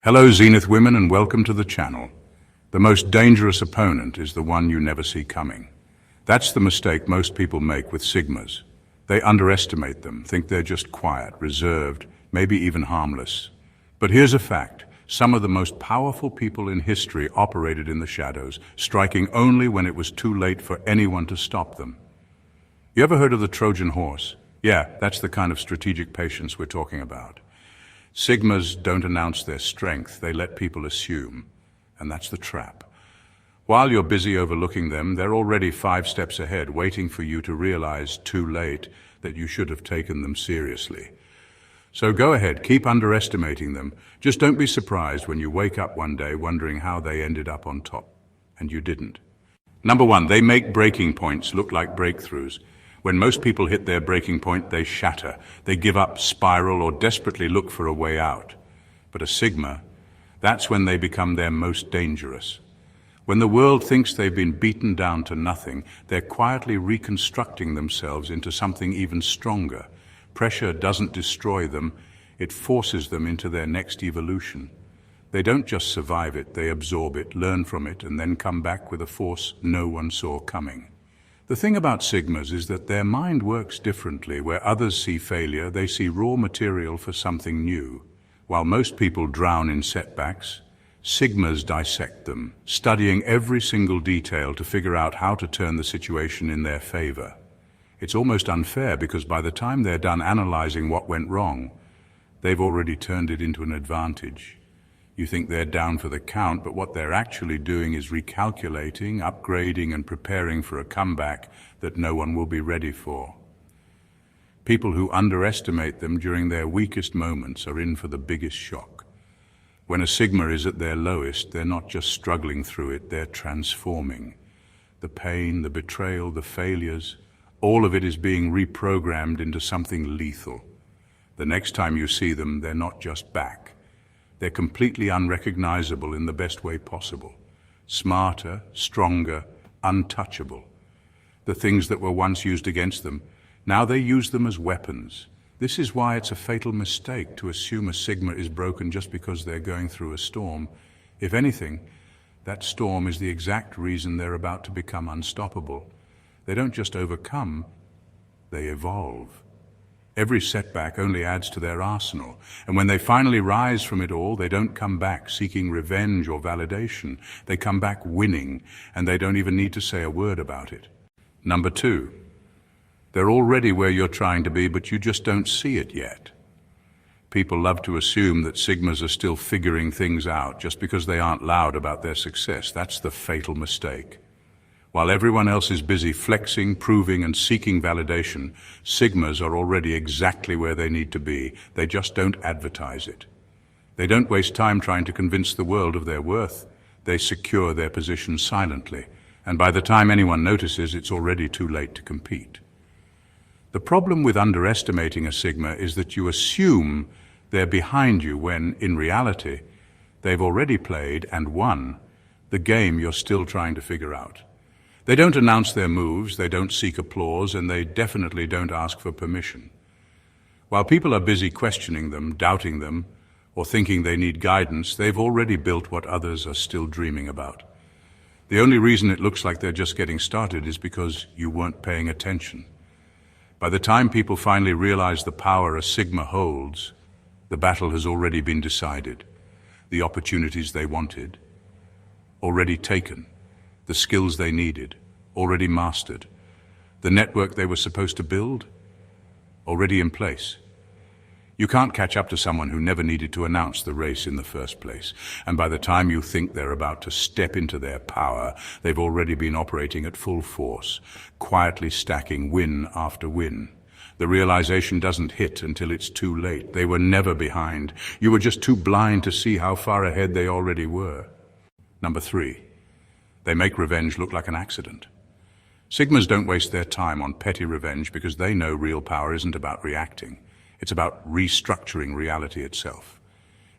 Hello Zenith women and welcome to the channel. The most dangerous opponent is the one you never see coming. That's the mistake most people make with Sigmas. They underestimate them, think they're just quiet, reserved, maybe even harmless. But here's a fact. Some of the most powerful people in history operated in the shadows, striking only when it was too late for anyone to stop them. You ever heard of the Trojan horse? Yeah, that's the kind of strategic patience we're talking about. Sigmas don't announce their strength, they let people assume, and that's the trap. While you're busy overlooking them, they're already 5 steps ahead, waiting for you to realize too late that you should have taken them seriously. So go ahead, keep underestimating them. Just don't be surprised when you wake up one day wondering how they ended up on top, and you didn't. Number 1, they make breaking points look like breakthroughs. When most people hit their breaking point, they shatter. They give up, spiral, or desperately look for a way out. But a Sigma, that's when they become their most dangerous. When the world thinks they've been beaten down to nothing, they're quietly reconstructing themselves into something even stronger. Pressure doesn't destroy them, it forces them into their next evolution. They don't just survive it, they absorb it, learn from it, and then come back with a force no one saw coming. The thing about Sigmas is that their mind works differently. Where others see failure, they see raw material for something new. While most people drown in setbacks, Sigmas dissect them, studying every single detail to figure out how to turn the situation in their favor. It's almost unfair because by the time they're done analyzing what went wrong, they've already turned it into an advantage. You think they're down for the count, but what they're actually doing is recalculating, upgrading, and preparing for a comeback that no one will be ready for. People who underestimate them during their weakest moments are in for the biggest shock. When a Sigma is at their lowest, they're not just struggling through it, they're transforming. The pain, the betrayal, the failures, all of it is being reprogrammed into something lethal. The next time you see them, they're not just back. They're completely unrecognizable in the best way possible. Smarter, stronger, untouchable. The things that were once used against them, now they use them as weapons. This is why it's a fatal mistake to assume a Sigma is broken just because they're going through a storm. If anything, that storm is the exact reason they're about to become unstoppable. They don't just overcome, they evolve. Every setback only adds to their arsenal, and when they finally rise from it all, they don't come back seeking revenge or validation. They come back winning, and they don't even need to say a word about it. Number 2, they're already where you're trying to be, but you just don't see it yet. People love to assume that Sigmas are still figuring things out just because they aren't loud about their success. That's the fatal mistake. While everyone else is busy flexing, proving, and seeking validation, Sigmas are already exactly where they need to be. They just don't advertise it. They don't waste time trying to convince the world of their worth. They secure their position silently, and by the time anyone notices, it's already too late to compete. The problem with underestimating a Sigma is that you assume they're behind you when, in reality, they've already played and won the game you're still trying to figure out. They don't announce their moves, they don't seek applause, and they definitely don't ask for permission. While people are busy questioning them, doubting them, or thinking they need guidance, they've already built what others are still dreaming about. The only reason it looks like they're just getting started is because you weren't paying attention. By the time people finally realize the power a Sigma holds, the battle has already been decided. The opportunities they wanted, already taken. The skills they needed, already mastered. The network they were supposed to build, already in place. You can't catch up to someone who never needed to announce the race in the first place. And by the time you think they're about to step into their power, they've already been operating at full force, quietly stacking win after win. The realization doesn't hit until it's too late. They were never behind. You were just too blind to see how far ahead they already were. Number 3. They make revenge look like an accident. Sigmas don't waste their time on petty revenge because they know real power isn't about reacting. It's about restructuring reality itself.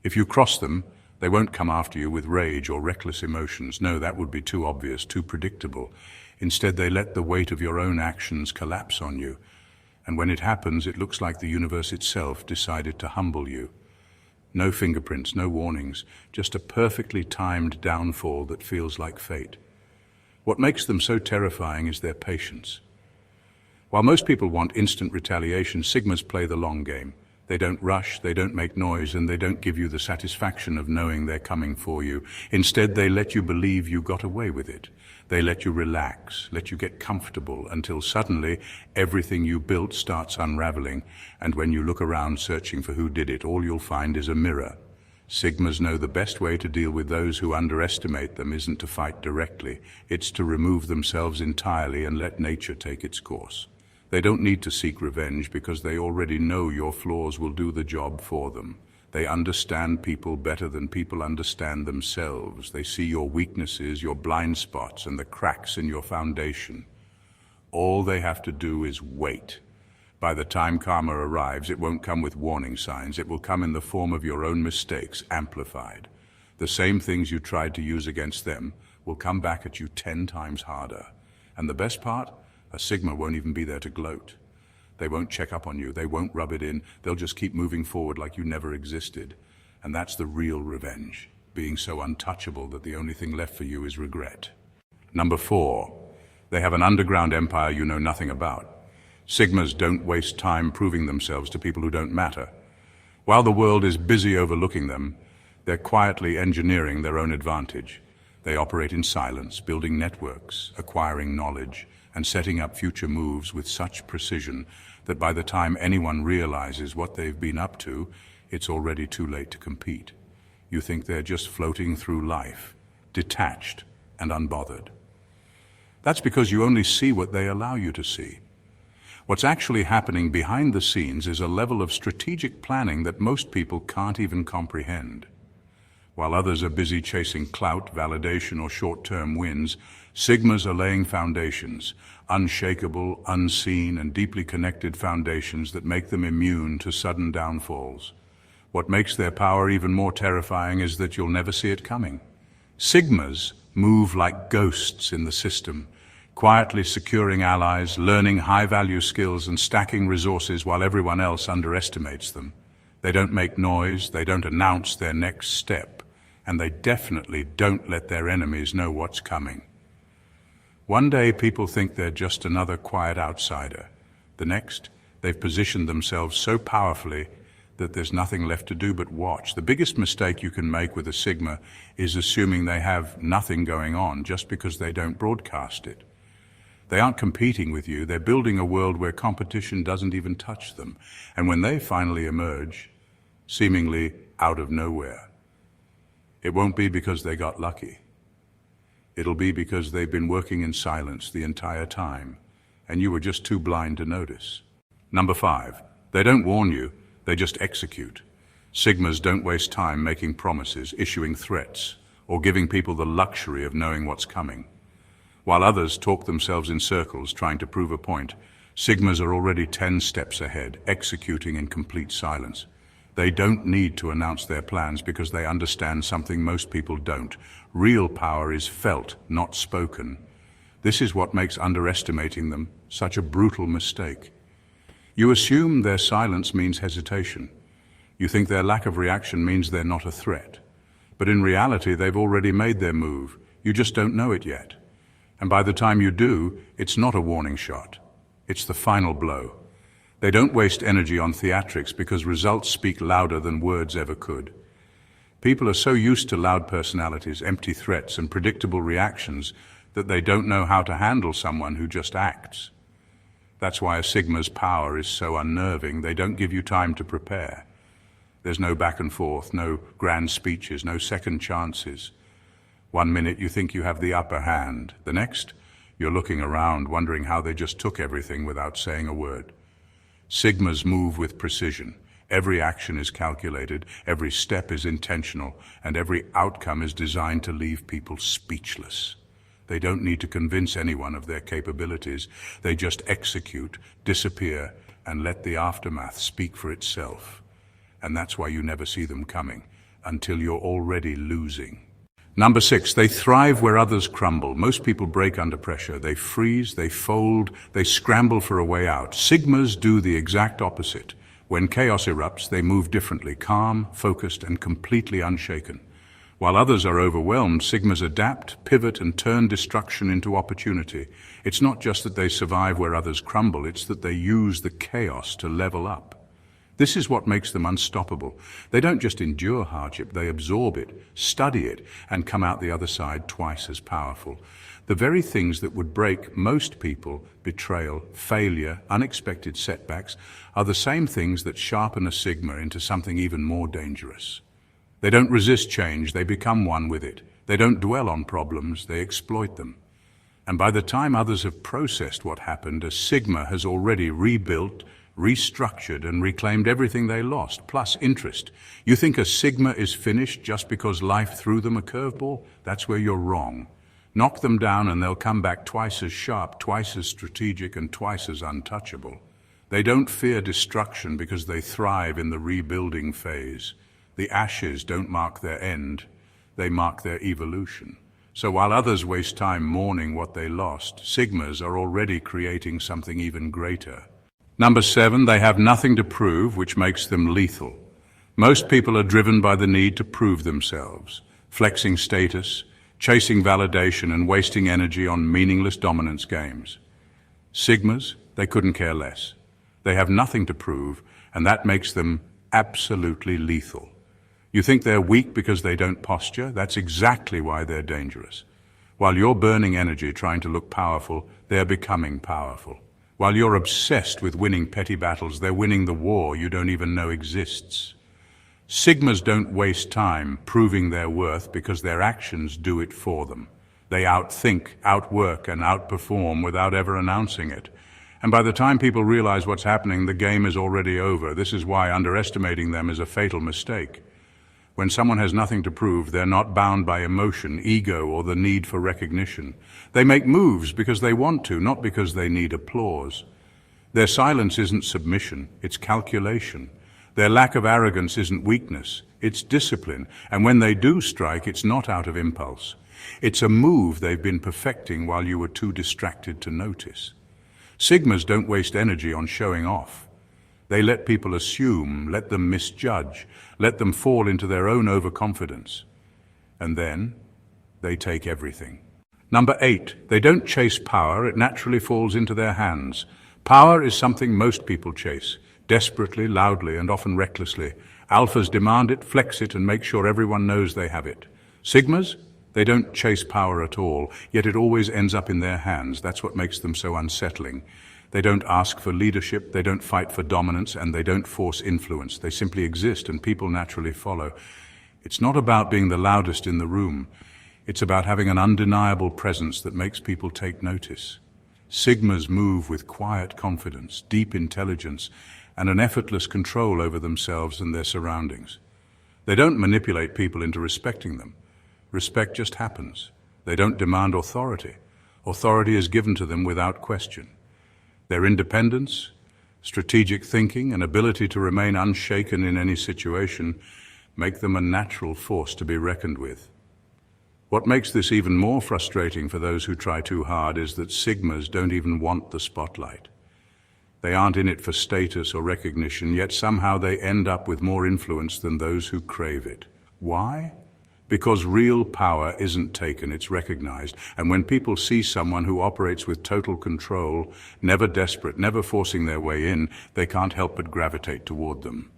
If you cross them, they won't come after you with rage or reckless emotions. No, that would be too obvious, too predictable. Instead, they let the weight of your own actions collapse on you. And when it happens, it looks like the universe itself decided to humble you. No fingerprints, no warnings, just a perfectly timed downfall that feels like fate. What makes them so terrifying is their patience. While most people want instant retaliation, Sigmas play the long game. They don't rush, they don't make noise, and they don't give you the satisfaction of knowing they're coming for you. Instead, they let you believe you got away with it. They let you relax, let you get comfortable, until suddenly everything you built starts unraveling, and when you look around searching for who did it, all you'll find is a mirror. Sigmas know the best way to deal with those who underestimate them isn't to fight directly, it's to remove themselves entirely and let nature take its course. They don't need to seek revenge because they already know your flaws will do the job for them. They understand people better than people understand themselves. They see your weaknesses, your blind spots, and the cracks in your foundation. All they have to do is wait. By the time karma arrives, it won't come with warning signs. It will come in the form of your own mistakes, amplified. The same things you tried to use against them will come back at you 10 times harder. And the best part? A Sigma won't even be there to gloat. They won't check up on you, they won't rub it in, they'll just keep moving forward like you never existed. And that's the real revenge, being so untouchable that the only thing left for you is regret. Number 4, they have an underground empire you know nothing about. Sigmas don't waste time proving themselves to people who don't matter. While the world is busy overlooking them, they're quietly engineering their own advantage. They operate in silence, building networks, acquiring knowledge, and setting up future moves with such precision that by the time anyone realizes what they've been up to, it's already too late to compete. You think they're just floating through life, detached and unbothered. That's because you only see what they allow you to see. What's actually happening behind the scenes is a level of strategic planning that most people can't even comprehend. While others are busy chasing clout, validation, or short-term wins, Sigmas are laying foundations, unshakable, unseen, and deeply connected foundations that make them immune to sudden downfalls. What makes their power even more terrifying is that you'll never see it coming. Sigmas move like ghosts in the system, quietly securing allies, learning high-value skills, and stacking resources while everyone else underestimates them. They don't make noise, they don't announce their next step, and they definitely don't let their enemies know what's coming. One day people think they're just another quiet outsider. The next, they've positioned themselves so powerfully that there's nothing left to do but watch. The biggest mistake you can make with a Sigma is assuming they have nothing going on just because they don't broadcast it. They aren't competing with you, they're building a world where competition doesn't even touch them. And when they finally emerge, seemingly out of nowhere, it won't be because they got lucky. It'll be because they've been working in silence the entire time, and you were just too blind to notice. Number 5, they don't warn you, they just execute. Sigmas don't waste time making promises, issuing threats, or giving people the luxury of knowing what's coming. While others talk themselves in circles trying to prove a point, Sigmas are already 10 steps ahead, executing in complete silence. They don't need to announce their plans because they understand something most people don't. Real power is felt, not spoken. This is what makes underestimating them such a brutal mistake. You assume their silence means hesitation. You think their lack of reaction means they're not a threat. But in reality, they've already made their move. You just don't know it yet. And by the time you do, it's not a warning shot. It's the final blow. They don't waste energy on theatrics because results speak louder than words ever could. People are so used to loud personalities, empty threats, and predictable reactions that they don't know how to handle someone who just acts. That's why a Sigma's power is so unnerving. They don't give you time to prepare. There's no back and forth, no grand speeches, no second chances. One minute you think you have the upper hand. The next, you're looking around, wondering how they just took everything without saying a word. Sigmas move with precision. Every action is calculated, every step is intentional, and every outcome is designed to leave people speechless. They don't need to convince anyone of their capabilities. They just execute, disappear, and let the aftermath speak for itself. And that's why you never see them coming, until you're already losing. Number 6, they thrive where others crumble. Most people break under pressure. They freeze, they fold, they scramble for a way out. Sigmas do the exact opposite. When chaos erupts, they move differently, calm, focused, and completely unshaken. While others are overwhelmed, Sigmas adapt, pivot, and turn destruction into opportunity. It's not just that they survive where others crumble, it's that they use the chaos to level up. This is what makes them unstoppable. They don't just endure hardship, they absorb it, study it, and come out the other side twice as powerful. The very things that would break most people, betrayal, failure, unexpected setbacks, are the same things that sharpen a Sigma into something even more dangerous. They don't resist change, they become one with it. They don't dwell on problems, they exploit them. And by the time others have processed what happened, a Sigma has already rebuilt, restructured, and reclaimed everything they lost, plus interest. You think a Sigma is finished just because life threw them a curveball? That's where you're wrong. Knock them down and they'll come back twice as sharp, twice as strategic, and twice as untouchable. They don't fear destruction because they thrive in the rebuilding phase. The ashes don't mark their end, they mark their evolution. So while others waste time mourning what they lost, Sigmas are already creating something even greater. Number 7, they have nothing to prove, which makes them lethal. Most people are driven by the need to prove themselves, flexing status, chasing validation, and wasting energy on meaningless dominance games. Sigmas, they couldn't care less. They have nothing to prove, and that makes them absolutely lethal. You think they're weak because they don't posture? That's exactly why they're dangerous. While you're burning energy trying to look powerful, they're becoming powerful. While you're obsessed with winning petty battles, they're winning the war you don't even know exists. Sigmas don't waste time proving their worth because their actions do it for them. They outthink, outwork, and outperform without ever announcing it. And by the time people realize what's happening, the game is already over. This is why underestimating them is a fatal mistake. When someone has nothing to prove, they're not bound by emotion, ego, or the need for recognition. They make moves because they want to, not because they need applause. Their silence isn't submission, it's calculation. Their lack of arrogance isn't weakness, it's discipline. And when they do strike, it's not out of impulse. It's a move they've been perfecting while you were too distracted to notice. Sigmas don't waste energy on showing off. They let people assume, let them misjudge, let them fall into their own overconfidence. And then, they take everything. Number 8, they don't chase power, it naturally falls into their hands. Power is something most people chase, desperately, loudly, and often recklessly. Alphas demand it, flex it, and make sure everyone knows they have it. Sigmas, they don't chase power at all, yet it always ends up in their hands. That's what makes them so unsettling. They don't ask for leadership, they don't fight for dominance, and they don't force influence. They simply exist, and people naturally follow. It's not about being the loudest in the room. It's about having an undeniable presence that makes people take notice. Sigmas move with quiet confidence, deep intelligence, and an effortless control over themselves and their surroundings. They don't manipulate people into respecting them. Respect just happens. They don't demand authority. Authority is given to them without question. Their independence, strategic thinking, and ability to remain unshaken in any situation make them a natural force to be reckoned with. What makes this even more frustrating for those who try too hard is that Sigmas don't even want the spotlight. They aren't in it for status or recognition, yet somehow they end up with more influence than those who crave it. Why? Because real power isn't taken, it's recognized. And when people see someone who operates with total control, never desperate, never forcing their way in, they can't help but gravitate toward them.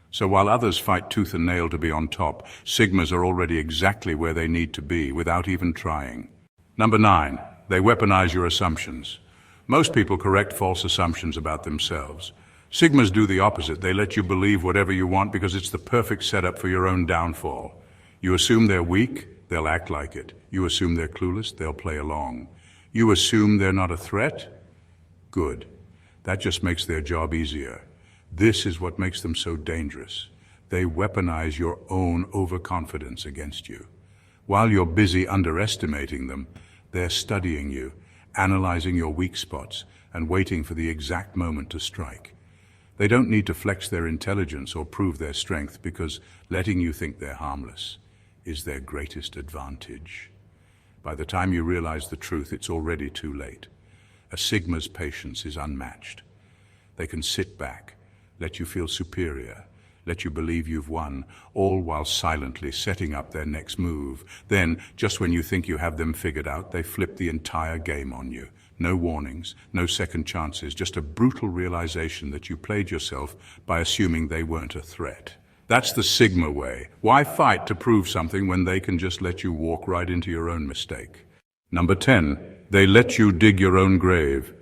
So while others fight tooth and nail to be on top, Sigmas are already exactly where they need to be without even trying. Number 9, they weaponize your assumptions. Most people correct false assumptions about themselves. Sigmas do the opposite. They let you believe whatever you want because it's the perfect setup for your own downfall. You assume they're weak, they'll act like it. You assume they're clueless, they'll play along. You assume they're not a threat? Good. That just makes their job easier. This is what makes them so dangerous. They weaponize your own overconfidence against you. While you're busy underestimating them, they're studying you, analyzing your weak spots, and waiting for the exact moment to strike. They don't need to flex their intelligence or prove their strength because letting you think they're harmless is their greatest advantage. By the time you realize the truth, it's already too late. A Sigma's patience is unmatched. They can sit back, let you feel superior, let you believe you've won, all while silently setting up their next move. Then, just when you think you have them figured out, they flip the entire game on you. No warnings, no second chances, just a brutal realization that you played yourself by assuming they weren't a threat. That's the Sigma way. Why fight to prove something when they can just let you walk right into your own mistake? Number 10, they let you dig your own grave.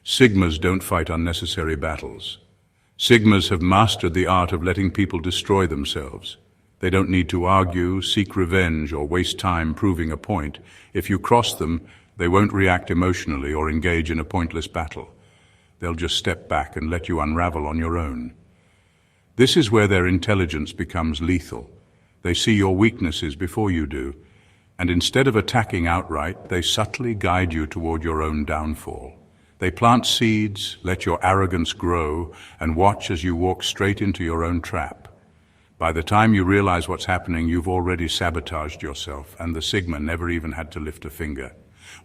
Sigmas don't fight unnecessary battles. Sigmas have mastered the art of letting people destroy themselves. They don't need to argue, seek revenge, or waste time proving a point. If you cross them, they won't react emotionally or engage in a pointless battle. They'll just step back and let you unravel on your own. This is where their intelligence becomes lethal. They see your weaknesses before you do, and instead of attacking outright, they subtly guide you toward your own downfall. They plant seeds, let your arrogance grow, and watch as you walk straight into your own trap. By the time you realize what's happening, you've already sabotaged yourself, and the Sigma never even had to lift a finger.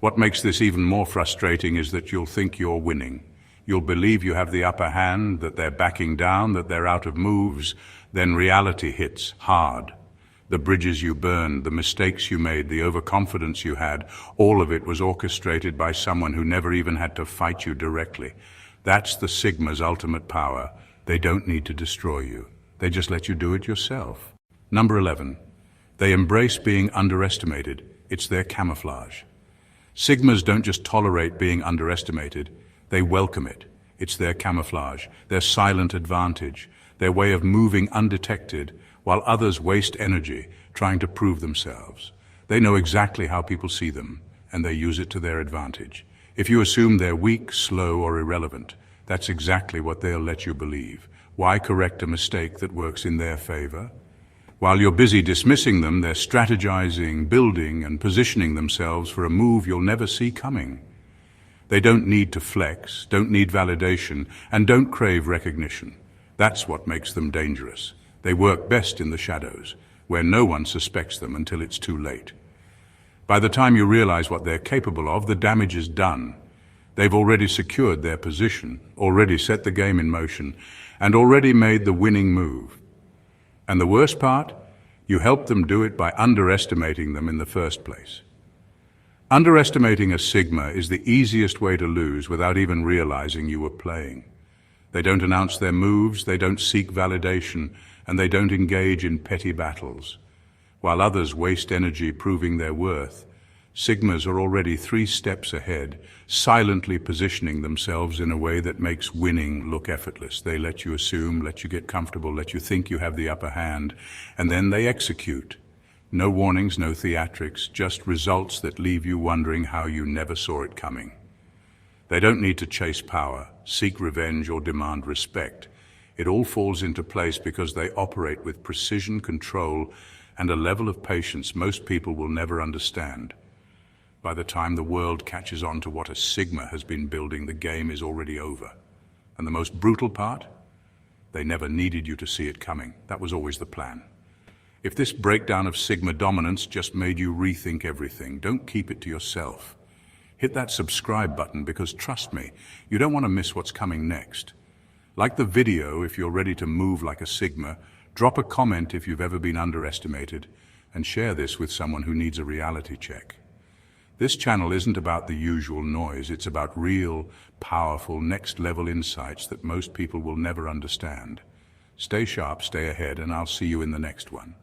What makes this even more frustrating is that you'll think you're winning. You'll believe you have the upper hand, that they're backing down, that they're out of moves. Then reality hits hard. The bridges you burned, the mistakes you made, the overconfidence you had, all of it was orchestrated by someone who never even had to fight you directly. That's the Sigma's ultimate power. They don't need to destroy you. They just let you do it yourself. Number 11, they embrace being underestimated. It's their camouflage. Sigmas don't just tolerate being underestimated, they welcome it. It's their camouflage, their silent advantage, their way of moving undetected while others waste energy trying to prove themselves. They know exactly how people see them, and they use it to their advantage. If you assume they're weak, slow, or irrelevant, that's exactly what they'll let you believe. Why correct a mistake that works in their favor? While you're busy dismissing them, they're strategizing, building, and positioning themselves for a move you'll never see coming. They don't need to flex, don't need validation, and don't crave recognition. That's what makes them dangerous. They work best in the shadows, where no one suspects them until it's too late. By the time you realize what they're capable of, the damage is done. They've already secured their position, already set the game in motion, and already made the winning move. And the worst part? You helped them do it by underestimating them in the first place. Underestimating a Sigma is the easiest way to lose without even realizing you were playing. They don't announce their moves, they don't seek validation, and they don't engage in petty battles. While others waste energy proving their worth, Sigmas are already 3 steps ahead, silently positioning themselves in a way that makes winning look effortless. They let you assume, let you get comfortable, let you think you have the upper hand, and then they execute. No warnings, no theatrics, just results that leave you wondering how you never saw it coming. They don't need to chase power, seek revenge, or demand respect. It all falls into place because they operate with precision, control, and a level of patience most people will never understand. By the time the world catches on to what a Sigma has been building, the game is already over. And the most brutal part? They never needed you to see it coming. That was always the plan. If this breakdown of Sigma dominance just made you rethink everything, don't keep it to yourself. Hit that subscribe button because trust me, you don't want to miss what's coming next. Like the video if you're ready to move like a Sigma, drop a comment if you've ever been underestimated, and share this with someone who needs a reality check. This channel isn't about the usual noise, it's about real, powerful, next-level insights that most people will never understand. Stay sharp, stay ahead, and I'll see you in the next one.